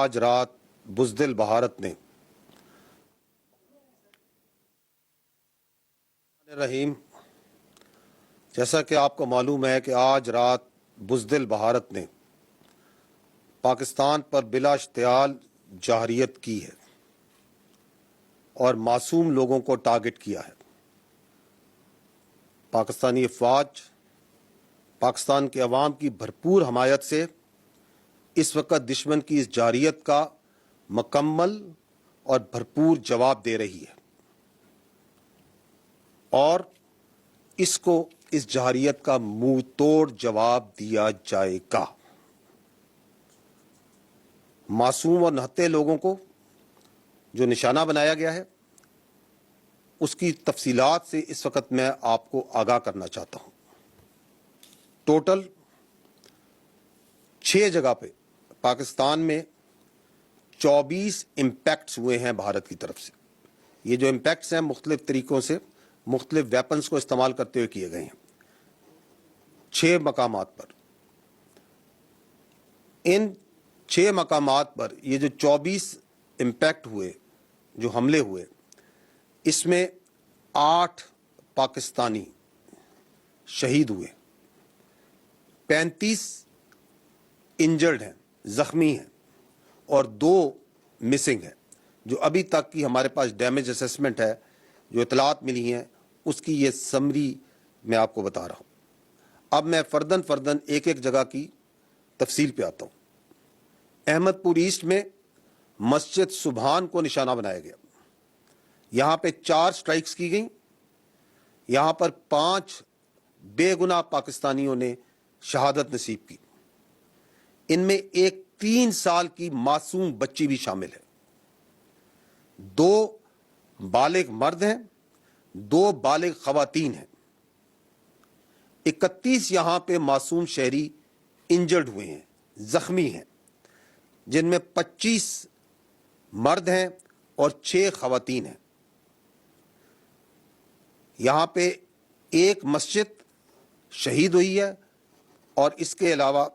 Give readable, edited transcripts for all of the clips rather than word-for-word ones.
آج رات بزدل بھارت نے رحیم جیسا کہ آپ کو معلوم ہے کہ آج رات بزدل بھارت نے پاکستان پر بلا اشتعال جارحیت کی ہے اور معصوم لوگوں کو ٹارگٹ کیا ہے۔ پاکستانی افواج پاکستان کے عوام کی بھرپور حمایت سے اس وقت دشمن کی اس جارحیت کا مکمل اور بھرپور جواب دے رہی ہے اور اس کو اس جارحیت کا منہ توڑ جواب دیا جائے گا۔ معصوم اور نہتے لوگوں کو جو نشانہ بنایا گیا ہے اس کی تفصیلات سے اس وقت میں آپ کو آگاہ کرنا چاہتا ہوں۔ ٹوٹل 6 جگہ پہ پاکستان میں 24 امپیکٹس ہوئے ہیں بھارت کی طرف سے۔ یہ جو امپیکٹس ہیں مختلف طریقوں سے مختلف ویپنز کو استعمال کرتے ہوئے کیے گئے ہیں 6 مقامات پر۔ ان 6 مقامات پر یہ جو 24 امپیکٹ ہوئے، جو حملے ہوئے، اس میں 8 پاکستانی شہید ہوئے، 35 انجرڈ ہیں، زخمی ہیں، اور 2 مسنگ ہیں۔ جو ابھی تک کی ہمارے پاس ڈیمیج اسیسمنٹ ہے، جو اطلاعات ملی ہیں، اس کی یہ سمری میں آپ کو بتا رہا ہوں۔ اب میں فردن ایک ایک جگہ کی تفصیل پہ آتا ہوں۔ احمد پور ایسٹ میں مسجد سبحان کو نشانہ بنایا گیا۔ یہاں پہ 4 سٹرائکس کی گئیں۔ یہاں پر 5 بے گناہ پاکستانیوں نے شہادت نصیب کی۔ ان میں ایک 3 سال کی معصوم بچی بھی شامل ہے۔ 2 بالغ مرد ہیں، 2 بالغ خواتین ہیں۔ 31 یہاں پہ معصوم شہری انجرڈ ہوئے ہیں، زخمی ہیں، جن میں 25 مرد ہیں اور 6 خواتین ہیں۔ یہاں پہ ایک مسجد شہید ہوئی ہے اور اس کے علاوہ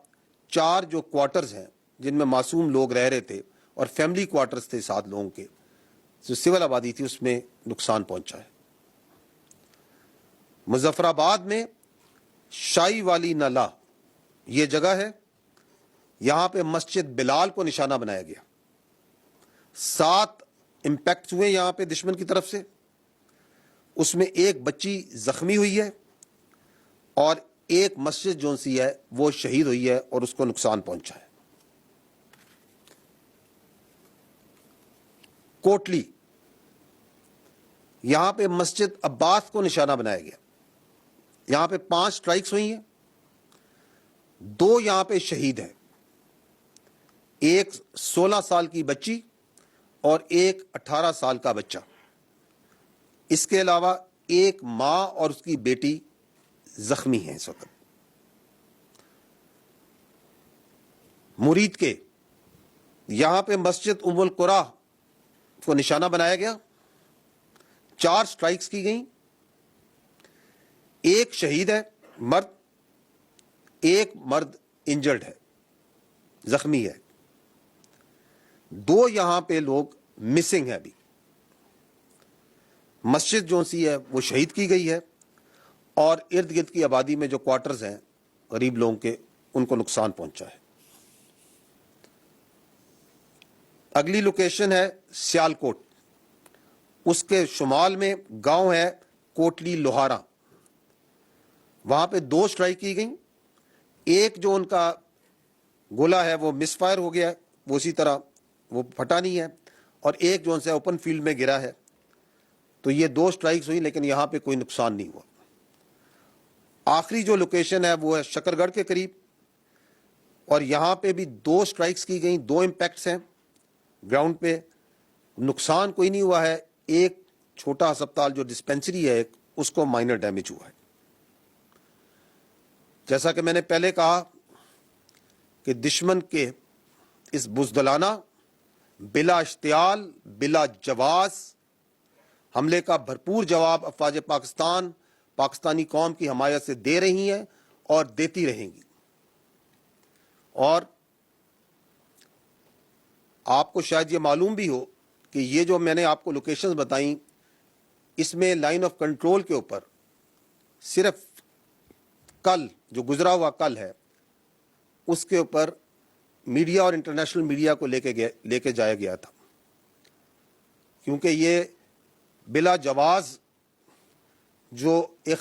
4 جو کوارٹرز ہیں جن میں معصوم لوگ رہ رہے تھے اور فیملی کوارٹرز تھے 7 لوگوں کے، جو سول آبادی تھی، اس میں نقصان پہنچا ہے۔ مظفر آباد میں شائی والی نالہ یہ جگہ ہے، یہاں پہ مسجد بلال کو نشانہ بنایا گیا۔ 7 امپیکٹس ہوئے یہاں پہ دشمن کی طرف سے، اس میں ایک بچی زخمی ہوئی ہے اور ایک مسجد جو سی ہے وہ شہید ہوئی ہے اور اس کو نقصان پہنچا ہے۔ کوٹلی یہاں پہ مسجد عباس کو نشانہ بنایا گیا۔ یہاں پہ 5 سٹرائکس ہوئی ہیں، 2 یہاں پہ شہید ہیں، ایک 16 سال کی بچی اور ایک 18 سال کا بچہ۔ اس کے علاوہ ایک ماں اور اس کی بیٹی زخمی ہیں اس وقت۔ مرید کے یہاں پہ مسجد ام القریٰ کو نشانہ بنایا گیا، 4 سٹرائکس کی گئیں، ایک شہید ہے مرد، ایک مرد انجرڈ ہے، زخمی ہے، 2 یہاں پہ لوگ مسنگ ہیں ابھی۔ مسجد جو سی ہے وہ شہید کی گئی ہے اور ارد گرد کی آبادی میں جو کوارٹرز ہیں غریب لوگوں کے، ان کو نقصان پہنچا ہے۔ اگلی لوکیشن ہے سیالکوٹ، اس کے شمال میں گاؤں ہے کوٹلی لوہارا، وہاں پہ 2 سٹرائک کی گئیں، ایک جو ان کا گولا ہے وہ مس فائر ہو گیا ہے، وہ اسی طرح وہ پھٹا نہیں ہے، اور ایک جو ان سے اوپن فیلڈ میں گرا ہے۔ تو یہ 2 سٹرائکس ہوئی لیکن یہاں پہ کوئی نقصان نہیں ہوا۔ آخری جو لوکیشن ہے وہ ہے شکر گڑھ کے قریب، اور یہاں پہ بھی 2 سٹرائکس کی گئیں، 2 امپیکٹس ہیں گراؤنڈ پہ، نقصان کوئی نہیں ہوا ہے۔ ایک چھوٹا ہسپتال جو ڈسپینسری ہے ایک، اس کو مائنر ڈیمیج ہوا ہے۔ جیسا کہ میں نے پہلے کہا کہ دشمن کے اس بزدلانہ، بلا اشتعال، بلا جواز حملے کا بھرپور جواب افواج پاکستان پاکستانی قوم کی حمایت سے دے رہی ہیں اور دیتی رہیں گی۔ اور آپ کو شاید یہ معلوم بھی ہو کہ یہ جو میں نے آپ کو لوکیشنز بتائیں اس میں لائن آف کنٹرول کے اوپر صرف کل جو گزرا ہوا کل ہے اس کے اوپر میڈیا اور انٹرنیشنل میڈیا کو لے کے جایا گیا تھا، کیونکہ یہ بلا جواز جو ایک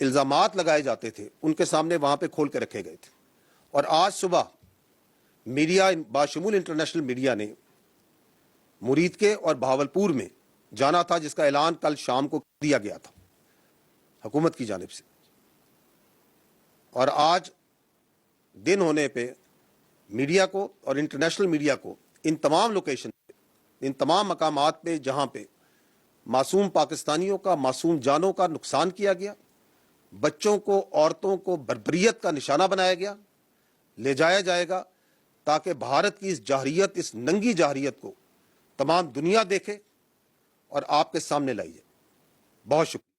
الزامات لگائے جاتے تھے ان کے سامنے وہاں پہ کھول کے رکھے گئے تھے. اور آج صبح میڈیا باشمول انٹرنیشنل میڈیا نے مرید کے اور بہاولپور میں جانا تھا، جس کا اعلان کل شام کو دیا گیا تھا حکومت کی جانب سے. اور آج دن ہونے پہ میڈیا کو اور انٹرنیشنل میڈیا کو ان تمام لوکیشن پہ، ان تمام مقامات پہ جہاں پہ معصوم پاکستانیوں کا، معصوم جانوں کا نقصان کیا گیا، بچوں کو، عورتوں کو بربریت کا نشانہ بنایا گیا، لے جایا جائے گا تاکہ بھارت کی اس جارحیت، اس ننگی جارحیت کو تمام دنیا دیکھے اور آپ کے سامنے لائیے. بہت شکریہ.